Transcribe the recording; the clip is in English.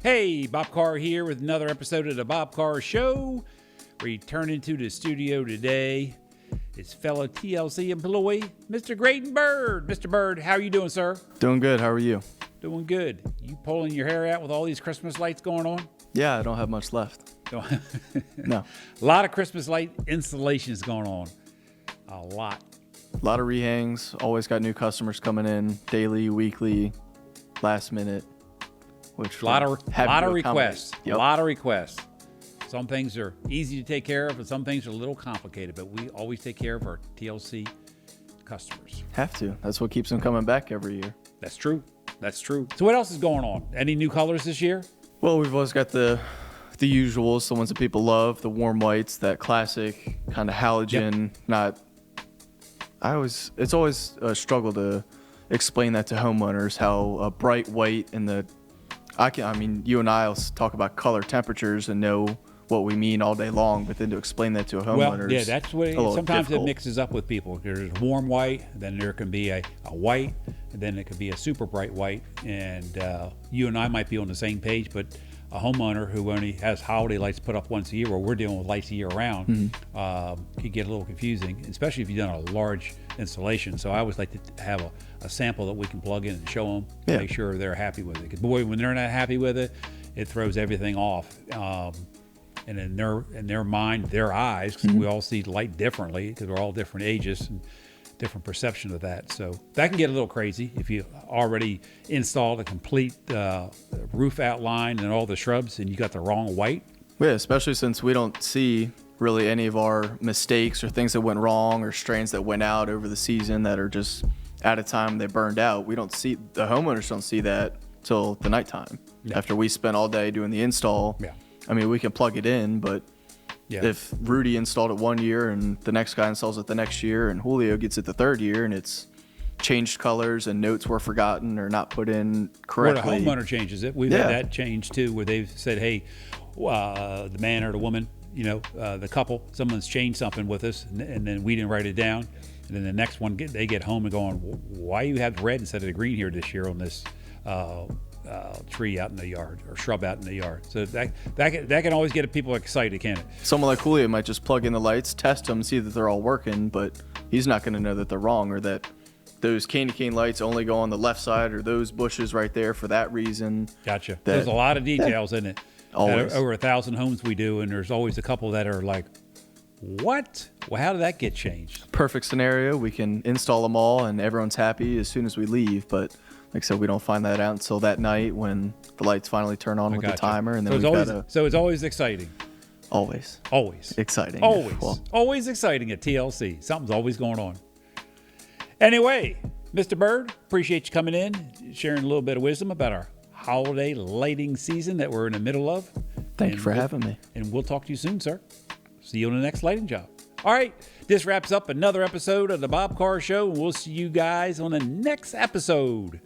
Hey, Bob Carr here with another episode of the Bob Carr Show. Returning to the studio today is fellow TLC employee, Mr. Grayden Bird. Mr. Bird, how are you doing, sir? Doing good. How are you? Doing good. You pulling your hair out with all these Christmas lights going on? Yeah, I don't have much left. No. A lot of Christmas light installations going on. A lot. A lot of rehangs. Always got new customers coming in daily, weekly, last minute. Which A lot of requests. Yep. A lot of requests. Some things are easy to take care of, and some things are a little complicated. But we always take care of our TLC customers. Have to. That's what keeps them coming back every year. That's true. That's true. So what else is going on? Any new colors this year? Well, we've always got the usuals, the ones that people love, the warm whites, that classic kind of halogen. Yep. It's always a struggle to explain that to homeowners, how a bright white and you and I'll talk about color temperatures and know what we mean all day long, but then to explain that to a homeowner, well, yeah, that's what sometimes difficult. it mixes up with people. There's warm white, then there can be a white, and then it could be a super bright white. And you and I might be on the same page, but a homeowner who only has holiday lights put up once a year, where we're dealing with lights year round, could get a little confusing, especially if you've done a large installation. So I always like to have a sample that we can plug in and show them, make sure they're happy with it. Because boy, when they're not happy with it, it throws everything off. And in their mind, their eyes, because we all see light differently, because we're all different ages and different perception of that. So that can get a little crazy if you already installed a complete roof outline and all the shrubs and you got the wrong white. Yeah, especially since we don't see really any of our mistakes or things that went wrong or strains that went out over the season that are just at a time they burned out. The homeowners don't see that till the nighttime after we spent all day doing the install. Yeah. I mean, we can plug it in, but if Rudy installed it one year and the next guy installs it the next year and Julio gets it the third year and it's changed colors and notes were forgotten or not put in correctly. Or the homeowner changes it. We've had that change too, where they've said, hey, the man or the woman, the couple, someone's changed something with us, and then we didn't write it down. And then the next one, they get home and going, why you have red instead of the green here this year on this tree out in the yard or shrub out in the yard? So that can always get people excited, can't it? Someone like Julio might just plug in the lights, test them, see that they're all working, but he's not going to know that they're wrong, or that those candy cane lights only go on the left side, or those bushes right there for that reason. Gotcha. There's a lot of details in it. Always. Over 1,000 homes we do, and there's always a couple that are like, what? Well, how did that get changed? Perfect scenario. We can install them all and everyone's happy as soon as we leave, but like I said, we don't find that out until that night when the lights finally turn on with the timer. And then so it's always exciting. Always exciting. Always exciting at TLC. Something's always going on. Anyway, Mr. Bird, appreciate you coming in, sharing a little bit of wisdom about our holiday lighting season that we're in the middle of. Thank you for having me. And we'll talk to you soon, sir. See you on the next lighting job. All right, this wraps up another episode of the Bob Carr Show, and we'll see you guys on the next episode.